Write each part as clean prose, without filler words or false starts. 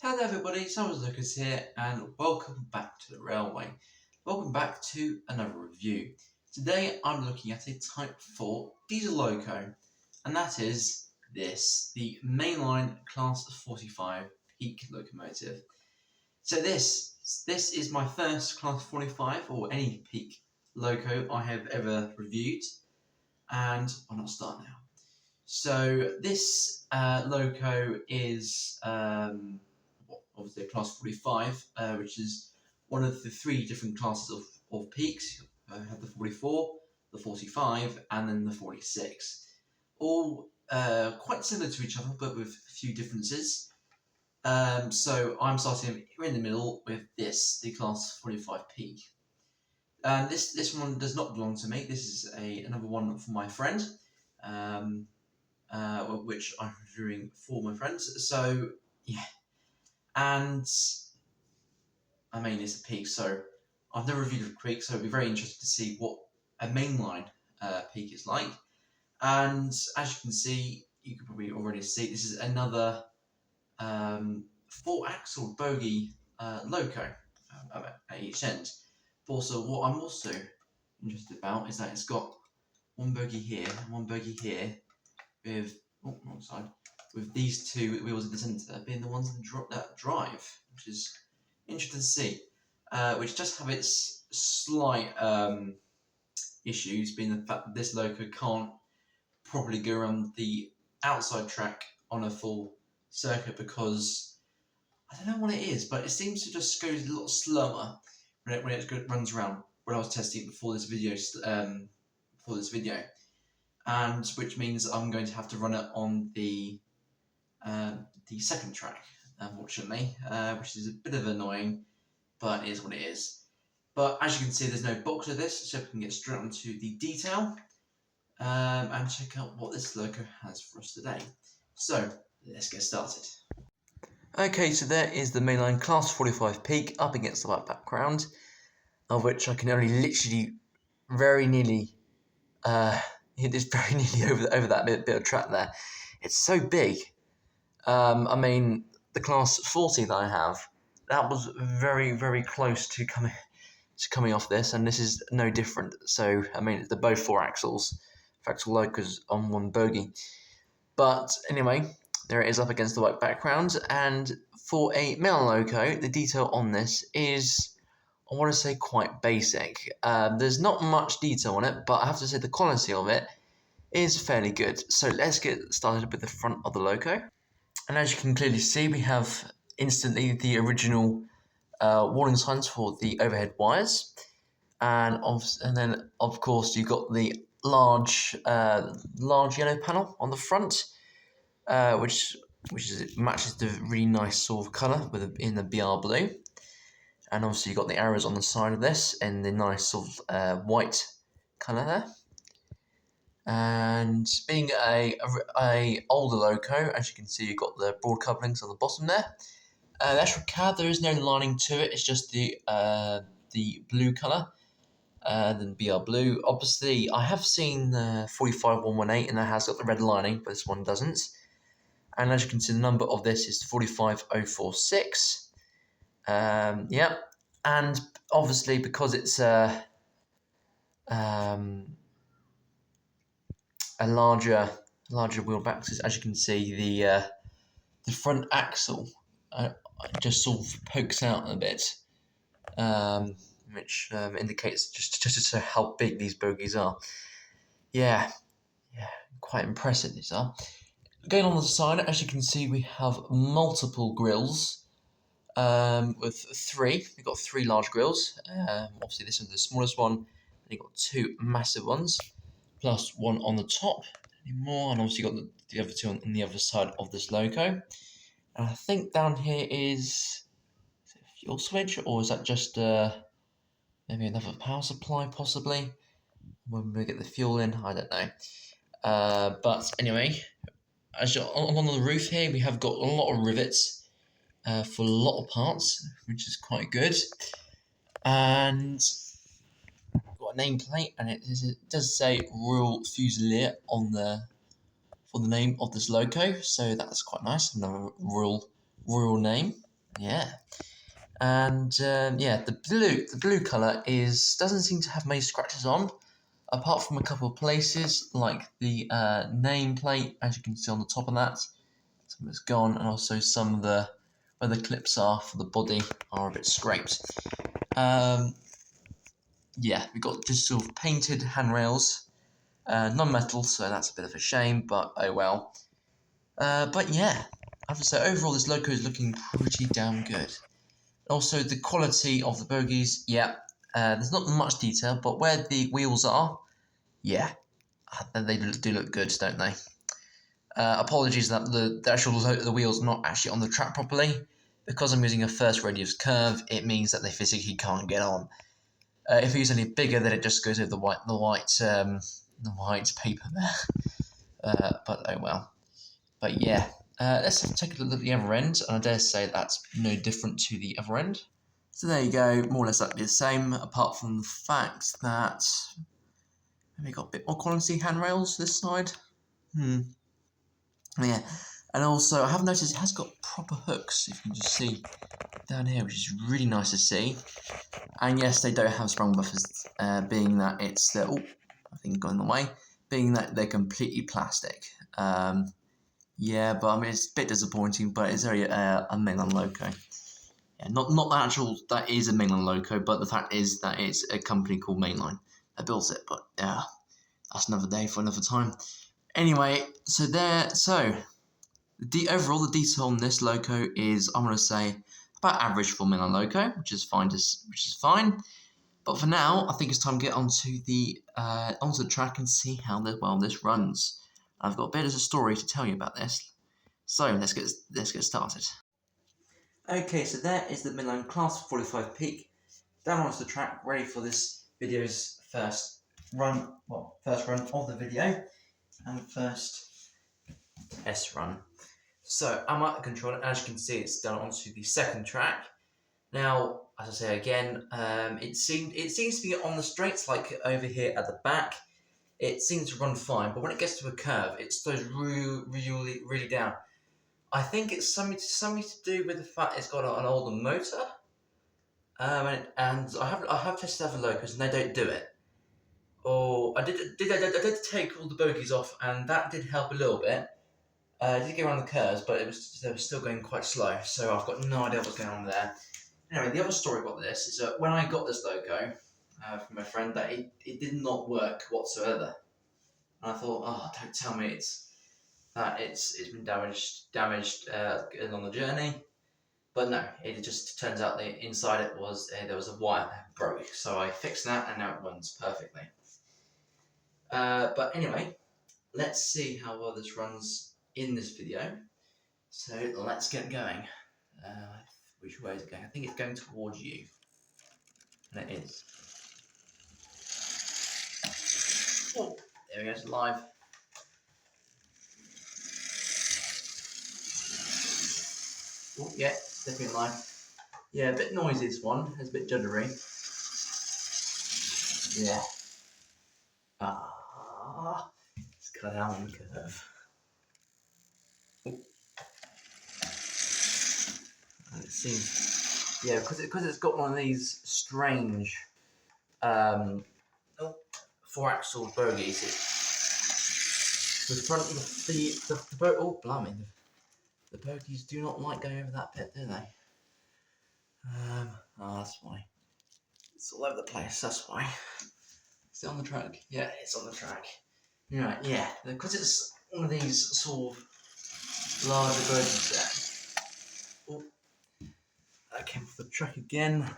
Hello everybody, Simon Lucas here and welcome back to the railway. Welcome back to another review. Today I'm looking at a Type 4 diesel loco, and that is this, the Mainline Class 45 peak locomotive. So this is my first Class 45 or any peak loco I have ever reviewed, and I'll not start now. So this loco is obviously a class 45, which is one of the three different classes of peaks. You have the 44, the 45, and then the 46. All quite similar to each other, but with a few differences. So I'm starting in the middle with this, the class 45 peak. This one does not belong to me. This is another one for my friend. Which I'm reviewing for my friends. So yeah, and I mean it's a peak, so I've never reviewed a peak, so it'd be very interesting to see what a mainline peak is like. And as you can see, you can probably already see this is another 4-axle bogie loco at each end. But also, what I'm also interested about is that it's got one bogie here and one bogie here, with wrong side, with these two wheels in the centre being the ones that drive, which is interesting to see. Which does have its slight issues, being the fact that this loco can't properly go around the outside track on a full circuit, because I don't know what it is, but it seems to just go a lot slower when it runs around. When I was testing it before this video, and which means I'm going to have to run it on the second track, unfortunately, which is a bit of annoying, but it is what it is. But as you can see, there's no box of this, so we can get straight onto the detail and check out what this loco has for us today. So let's get started. Okay, so there is the Mainline Class 45 peak up against the white background, of which I can only literally very nearly hit this very nearly over that bit of track there. It's so big. I mean, the Class 40 that I have, that was very, very close to coming off this, and this is no different. So, I mean, they're both 4-axles, 4-axle locos on one bogie. But anyway, there it is up against the white background, and for a Mainline loco, the detail on this is, I want to say, quite basic. There's not much detail on it, but I have to say the quality of it is fairly good. So let's get started with the front of the loco. And as you can clearly see, we have instantly the original warning signs for the overhead wires, and then of course you've got the large yellow panel on the front, which matches the really nice sort of colour in the BR blue, and obviously you've got the arrows on the side of this in the nice sort of white colour there. And being a older loco, as you can see, you've got the broad couplings on the bottom there. The actual cab, there is no lining to it. It's just the blue colour, then BR blue. Obviously, I have seen the 45118, and that has got the red lining, but this one doesn't. And as you can see, the number of this is 45046. Yeah, and obviously because it's a larger wheel-axis, as you can see, the front axle just sort of pokes out a bit, which indicates just to show how big these bogies are. Yeah, quite impressive these are. Going on the side, as you can see, we have multiple grills. With three, we've got 3 large grills. Obviously, this is the smallest one, and you've got 2 massive ones, plus one on the top. Any more? And obviously, you've got the other 2 on the other side of this loco. And I think down here is it a fuel switch, or is that just maybe another power supply, possibly? When we get the fuel in, I don't know. But anyway, as on the roof here, we have got a lot of rivets for a lot of parts, which is quite good. And got a nameplate, and it does say Royal Fusilier on for the name of this loco, so that's quite nice. Another royal name. Yeah. And yeah, the blue colour doesn't seem to have many scratches on, apart from a couple of places like the nameplate, as you can see on the top of that. Some of it's gone, and also some of the where the clips are for the body are a bit scraped. Yeah, we've got just sort of painted handrails, non-metal, so that's a bit of a shame, but oh well. But yeah, I have to say, overall this loco is looking pretty damn good. Also, the quality of the bogies, yeah, there's not much detail, but where the wheels are, yeah, they do look good, don't they? Apologies that the actual the wheels are not actually on the track properly. Because I'm using a first radius curve, it means that they physically can't get on. If I use any bigger, then it just goes over the white paper there. But oh well. But yeah, let's take a look at the other end, and I dare say that's no different to the other end. So there you go, more or less exactly the same, apart from the fact that we got a bit more quality handrails this side. Yeah, and also I have noticed it has got proper hooks, if you can just see down here, which is really nice to see. And yes, they don't have sprung buffers, being that it's I think got in the way, being that they're completely plastic. Yeah, but I mean it's a bit disappointing, but it's very a Mainline loco. Yeah, not the actual that is a Mainline loco, but the fact is that it's a company called Mainline that builds it. But yeah, that's another day for another time. Anyway, so overall the detail on this loco is, I'm gonna say, about average for Mainline loco, which is fine. But for now, I think it's time to get onto the track and see how well this runs. I've got a bit of a story to tell you about this, so let's get started. Okay, so there is the Mainline Class 45 peak down onto the track, ready for this video's first run of the video and first test run. So I'm at the controller, and as you can see, it's down onto the second track. Now, as I say again, it seems to be on the straights, like over here at the back. It seems to run fine, but when it gets to a curve, it slows really down. I think it's something to do with the fact it's got an older motor. And I have tested other locos and they don't do it. Or I did take all the bogies off, and that did help a little bit. I did get around the curves, but they were still going quite slow. So I've got no idea what's going on there. Anyway, the other story about this is that when I got this loco from my friend, that it did not work whatsoever. And I thought, oh, don't tell me it's been damaged on the journey. But no, it just turns out that inside it was there was a wire that broke. So I fixed that, and now it runs perfectly. But anyway, let's see how well this runs in this video. So let's get going. Which way is it going? I think it's going towards you. And it is. Oh, there we go, it's live. Oh, yeah, definitely live. Yeah, a bit noisy this one. It's a bit juddery. Yeah. Let's cut out on the curve. Oh. And it seems, yeah, because it's got one of these strange four-axle bogies. The front of the boat. Oh, blimey! The bogies do not like going over that bit, do they? That's why. It's all over the place. That's why. Is it on the track? Yeah, it's on the track. Right, yeah, because it's one of these sort of larger bogies there. Oh, that came off the track again.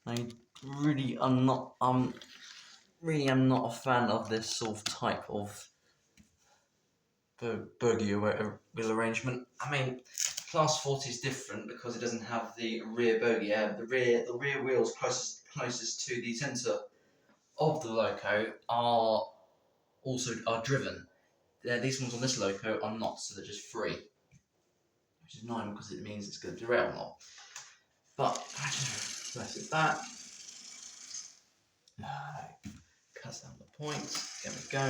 I really am not. Am not a fan of this sort of type of bogie or wheel arrangement. I mean, Class 40 is different because it doesn't have the rear bogie. The rear wheels closest to the centre of the loco are driven. These ones on this loco are not, so they're just free, which is annoying because it means it's going to derail a lot. But press it back. Cuts down the points. There we go.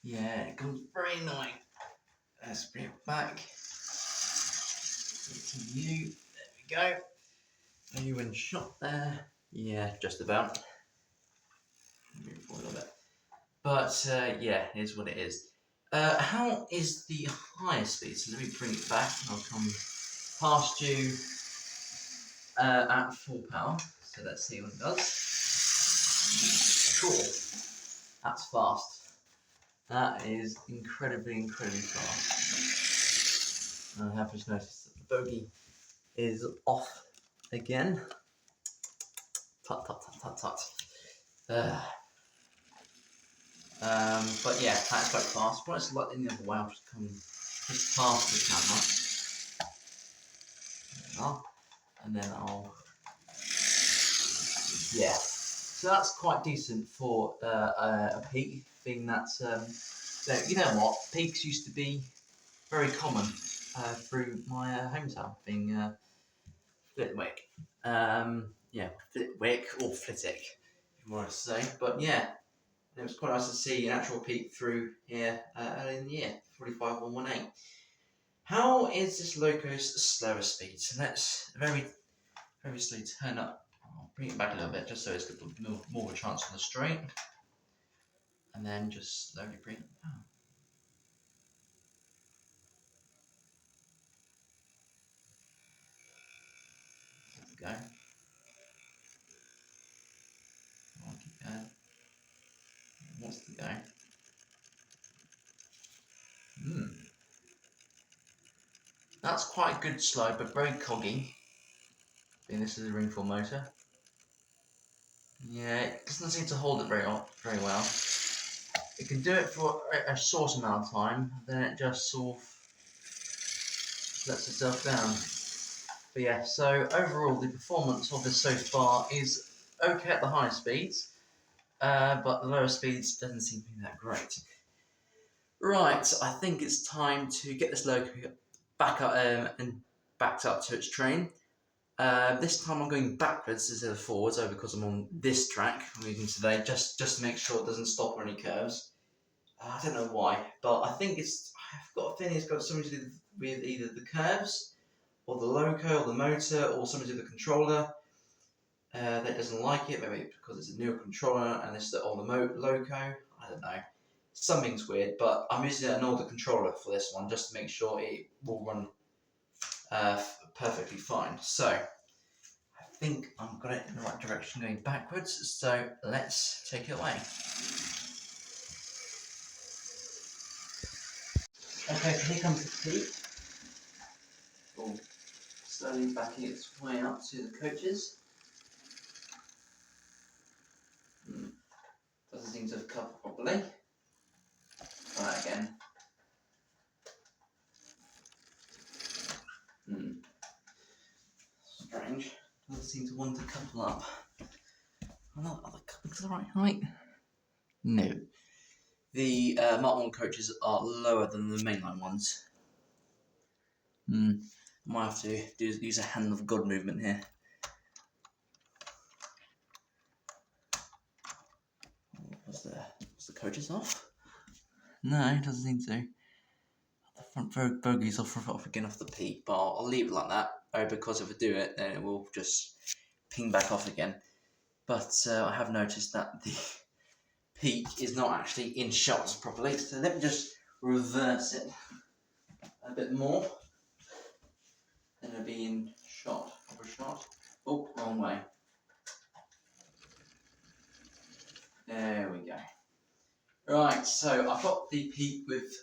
Yeah, it comes very annoying. Let's bring it back. To you, there we go. Are you in shot there? Yeah, just about. Move forward a little bit. But yeah, here's what it is. How is the highest speed? So let me bring it back. I'll come past you at full power. So let's see what it does. Cool. That's fast. That is incredibly fast. I have just noticed that the bogey is off again. Tut. But yeah, that's quite fast. What it's like in the other way, I'll just come just past the camera. And then I'll, yeah. So that's quite decent for a peak, being that, you know what, peaks used to be very common through my hometown, being Flitwick. Yeah, Flitwick or Flitwick, if you want to say. But yeah, it was quite nice to see an actual peak through here early in the year, 45,118. How is this loco's slower speed? So let's very slowly turn up. I'll bring it back a little bit just so it's got more of a chance on the straight. And then just slowly bring it down. There we go. I'll keep going. What's the go? That's quite a good slow, but very coggy. Being this is a ring 4 motor. Yeah, it doesn't seem to hold it very well. It can do it for a short amount of time, then it just sort of lets itself down. But yeah, so overall the performance of this so far is okay at the higher speeds, but the lower speeds doesn't seem to be that great. Right, I think it's time to get this loco back up and backed up to its train. This time I'm going backwards instead of forwards, because I'm on this track I'm using today, just to make sure it doesn't stop on any curves. I don't know why, but I've got a feeling it's got something to do with either the curves, or the loco, or the motor, or something to do with the controller that doesn't like it, maybe because it's a newer controller and it's the older loco, I don't know. Something's weird, but I'm using an older controller for this one just to make sure it will run perfectly fine. So I think I've got it in the right direction going backwards, so let's take it away. Okay, so here comes the peak. Oh, slowly backing its way up to the coaches. Doesn't seem to have covered properly. Try that again. Strange. Doesn't seem to want to couple up. Are the couplings the right height? No. The Mark 1 coaches are lower than the mainline ones. Might have to use a hand of God movement here. Was the coaches off? No, it doesn't seem to. The front bogey's off again off the peak, but I'll leave it like that, because if I do it, then it will just ping back off again. But I have noticed that the peak is not actually in shot properly, so let me just reverse it a bit more. Then it'll be in shot, proper shot. Oh, wrong way. There we go. Right, so I've got the peak with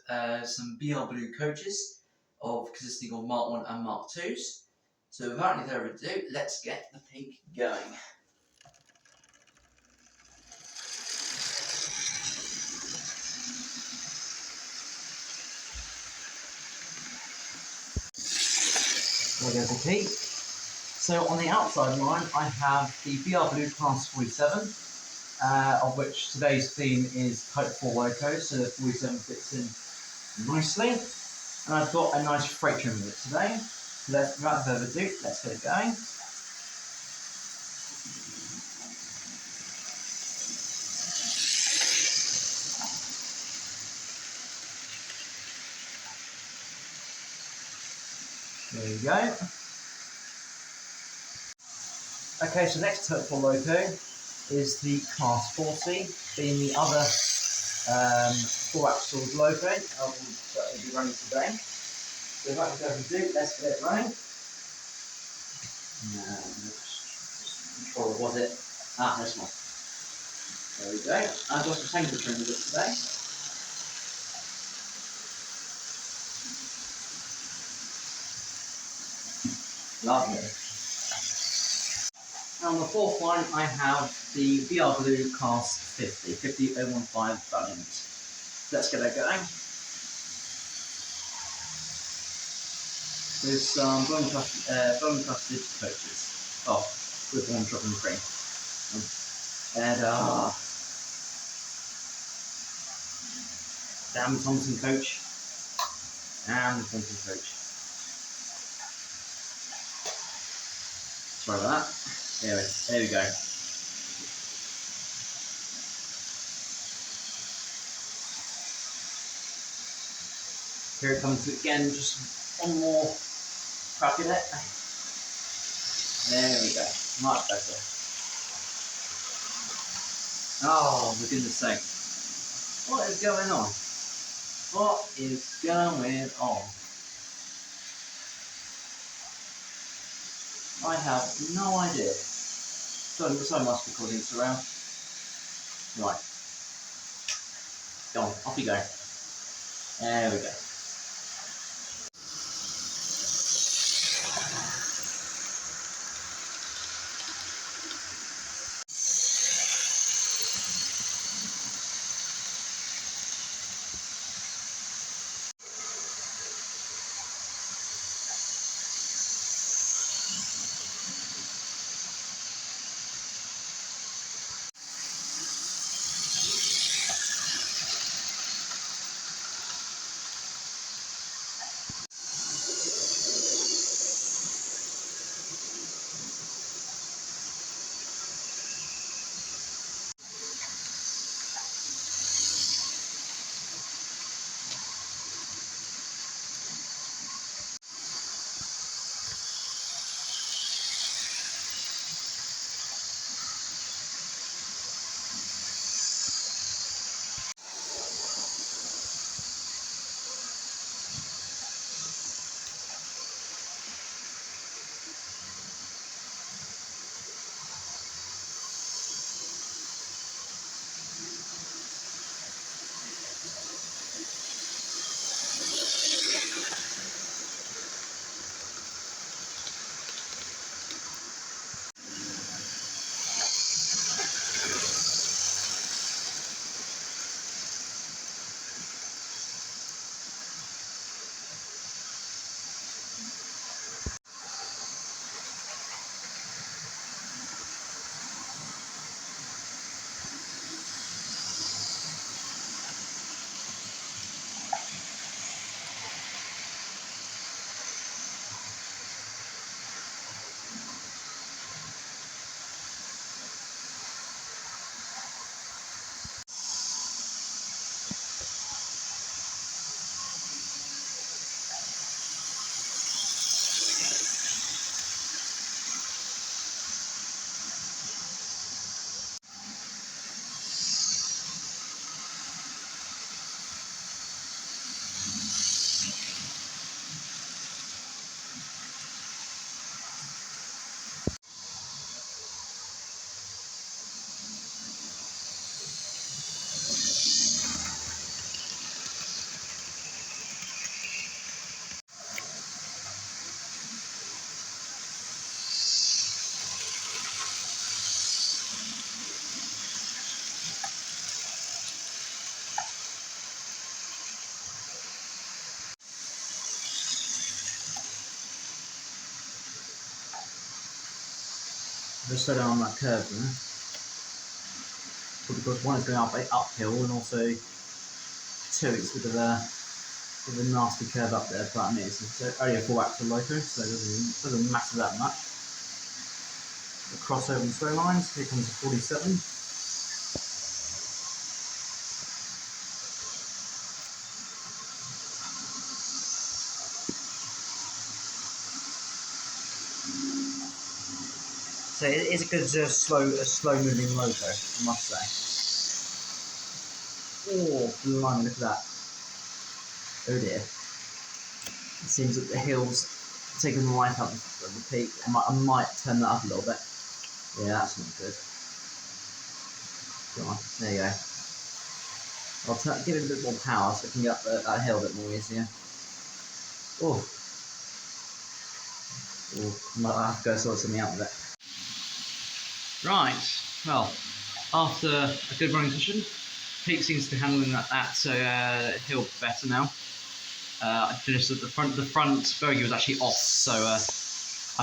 some BR Blue coaches consisting of Mark 1 and Mark 2s. So without any further ado, let's get the peak going. There goes the peak. So on the outside line, I have the BR Blue Class 47, of which today's theme is Type 4 Loco, so the 47 fits in nicely. And I've got a nice freight trim with it today. So without further ado, let's get it going. There you go. Okay, so next for loco is the Cast 40, being the other 4-axle loco that will be running today. So without further ado, let's get it running. Control, was it? This one. There we go. I've got some tanker trim with it today. Lovely. Now on the fourth line, I have the BR Blue Cast 50015 Valiant. Let's get it going. With some bone crusted coaches. Oh, with one drop and cream. And damn Thompson coach. And the Thompson coach. Sorry about that. There we go. Here it comes again, just one more crack at it. There we go, much better. Oh, for goodness sake. What is going on? What is going on? I have no idea. So must be causing this around. Right. Go on, off you go. There we go. Just slow down on that curve there. But because one is going uphill and also two, it's a bit of a nasty curve up there, but I mean it's only a 4-axle loco, so it doesn't matter that much. The crossover and slow lines, here comes the 47. So it is a good slow moving loco, I must say. Oh, blimey, look at that. Oh dear. It seems that the hill's taking the light up at the peak. I might turn that up a little bit. Yeah, that's not good. Come on, there you go. I'll give it a bit more power so it can get up that hill a bit more easier. Oh, I'll have to go sort something out with it. Right, well, after a good running session, Pete seems to be handling that hill better now. I finished at the front. The front bogey was actually off, so I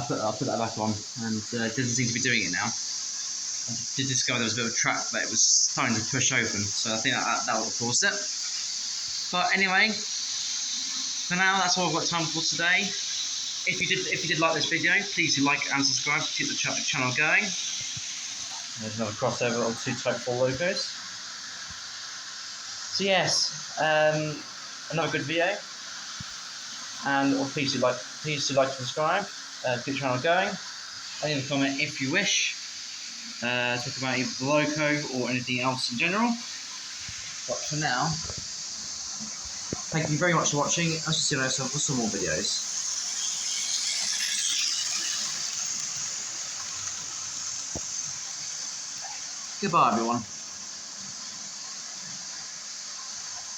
put that back on, and it doesn't seem to be doing it now. I did discover there was a bit of a track that it was starting to push open, so I think that would have caused it. But anyway, for now, that's all I've got time for today. If you did like this video, please do like and subscribe to keep the channel going. There's another crossover of 2 Type 4 logos. So yes, another good video. And please do like and subscribe. Keep the channel going. Leave a comment if you wish. Talk about either the loco or anything else in general. But for now, thank you very much for watching. I shall see you later for some more videos. Goodbye, everyone.